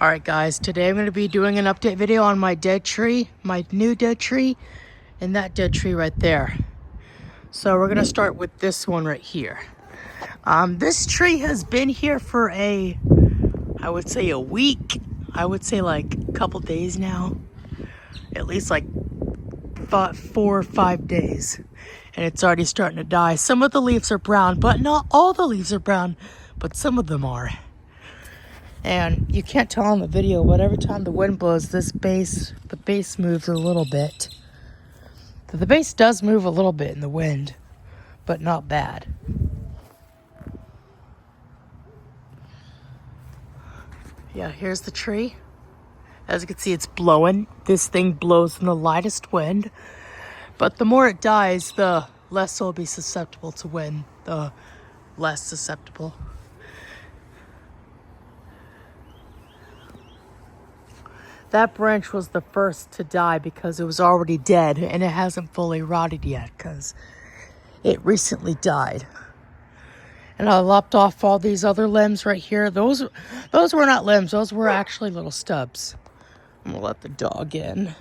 Alright guys, today I'm going to be doing an update video on my dead tree, my new dead tree, and that dead tree right there. So we're going to start with this one right here. This tree has been here for I would say a week. I would say like a couple days now. At least like 4 or 5 days. And it's already starting to die. Some of the leaves are brown, but not all the leaves are brown, but some of them are. And you can't tell on the video, but every time the wind blows, the base moves a little bit. The base does move a little bit in the wind, but not bad. Yeah, here's the tree. As you can see, it's blowing. This thing blows in the lightest wind. But the more it dies, the less it'll be susceptible to wind. The less susceptible. That branch was the first to die because it was already dead and it hasn't fully rotted yet because it recently died. And I lopped off all these other limbs right here. Those were not limbs, those were actually little stubs. I'm gonna let the dog in.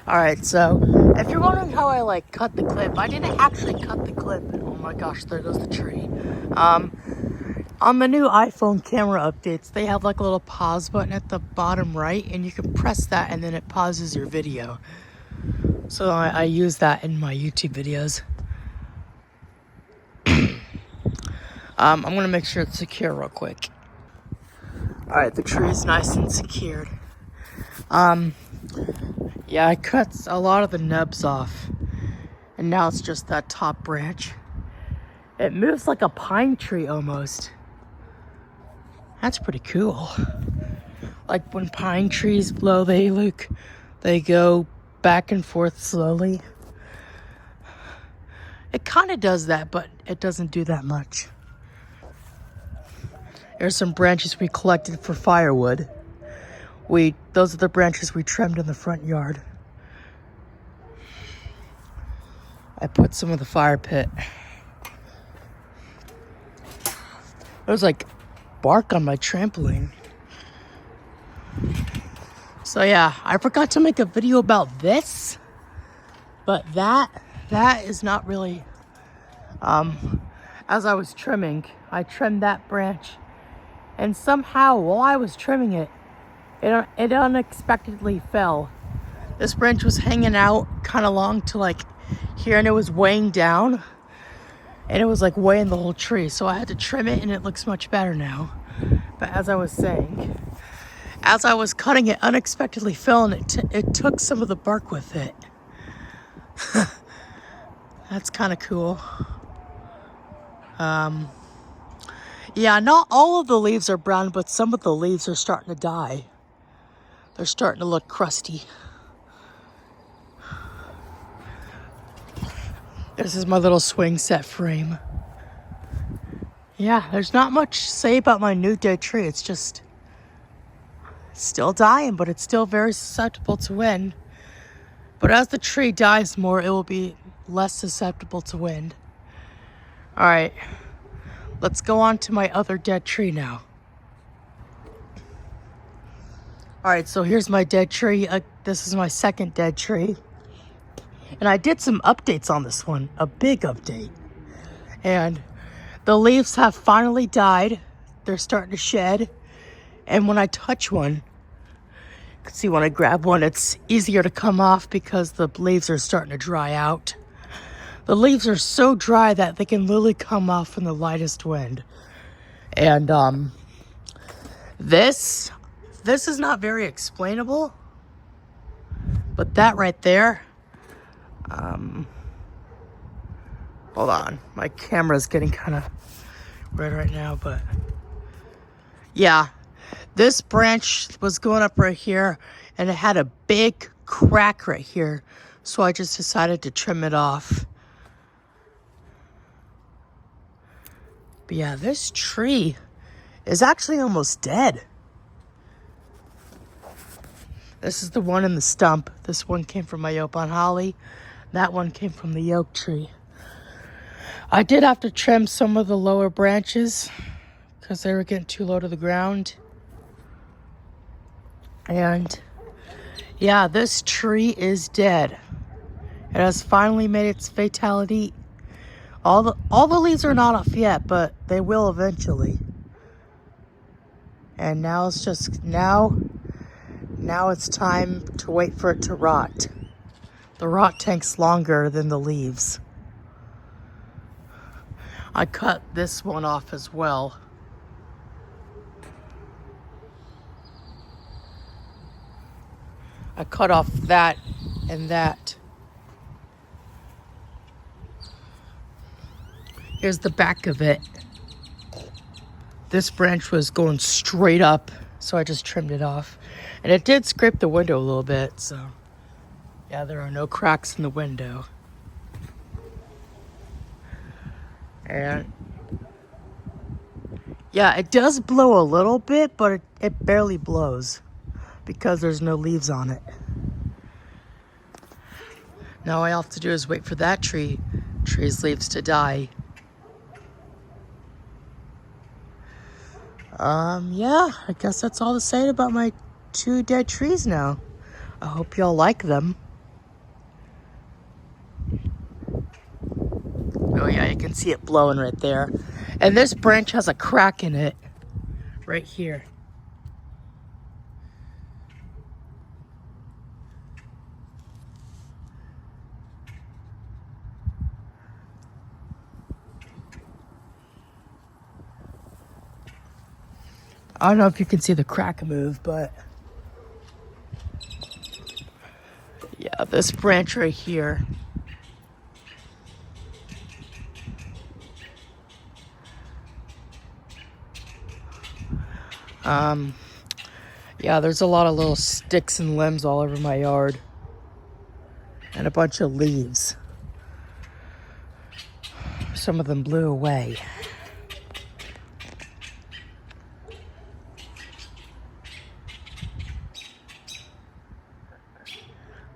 Alright, so if you're wondering how I cut the clip, I didn't actually cut the clip. Oh my gosh, there goes the tree. On the new iPhone camera updates, they have like a little pause button at the bottom right, and you can press that and then it pauses your video. So I use that in my YouTube videos. I'm gonna make sure it's secure real quick. Alright, the tree is nice and secured. Yeah, I cut a lot of the nubs off, and now it's just that top branch. It moves like a pine tree almost. That's pretty cool. Like when pine trees blow, they go back and forth slowly. It kind of does that, but it doesn't do that much. There's some branches we collected for firewood. Those are the branches we trimmed in the front yard. I put some of the fire pit. There's like bark on my trampoline. So yeah, I forgot to make a video about this, but that is not really, as I was trimming, I trimmed that branch, and somehow while I was trimming it unexpectedly fell. This branch was hanging out kind of long to like here, and it was weighing down. And it was like weighing the whole tree. So I had to trim it, and it looks much better now. But as I was saying, as I was cutting it, unexpectedly fell, and it took some of the bark with it. That's kind of cool. Yeah, not all of the leaves are brown, but some of the leaves are starting to die. They're starting to look crusty. This is my little swing set frame. Yeah, there's not much to say about my new dead tree. It's just still dying, but it's still very susceptible to wind. But as the tree dies more, it will be less susceptible to wind. Alright, let's go on to my other dead tree now. Alright, so here's my dead tree. This is my second dead tree. And I did some updates on this one, a big update. And the leaves have finally died. They're starting to shed. And when I touch one, you can see when I grab one, it's easier to come off because the leaves are starting to dry out. The leaves are so dry that they can literally come off in the lightest wind. And this is not very explainable. But that right there, hold on, my camera's getting kind of red right now, but yeah, this branch was going up right here, and it had a big crack right here, so I just decided to trim it off. But yeah, this tree is actually almost dead. This is the one in the stump. This one came from my Yopon Holly. That one came from the oak tree. I did have to trim some of the lower branches because they were getting too low to the ground. And yeah, this tree is dead. It has finally made its fatality. All the leaves are not off yet, but they will eventually. And now it's just now it's time to wait for it to rot. The rot takes longer than the leaves. I cut this one off as well. I cut off that and that. Here's the back of it. This branch was going straight up, so I just trimmed it off. And it did scrape the window a little bit, so yeah, there are no cracks in the window. And yeah, it does blow a little bit, but it barely blows because there's no leaves on it. Now all I have to do is wait for that tree's leaves to die. Yeah, I guess that's all to say about my 2 dead trees now. I hope y'all like them. Oh yeah, you can see it blowing right there. And this branch has a crack in it right here. I don't know if you can see the crack move, but yeah, this branch right here. Yeah, there's a lot of little sticks and limbs all over my yard. And a bunch of leaves. Some of them blew away.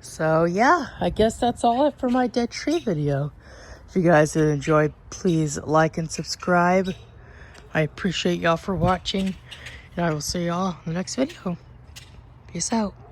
So yeah, I guess that's all it for my dead tree video. If you guys did enjoy, please like and subscribe. I appreciate y'all for watching, and I will see y'all in the next video. Peace out.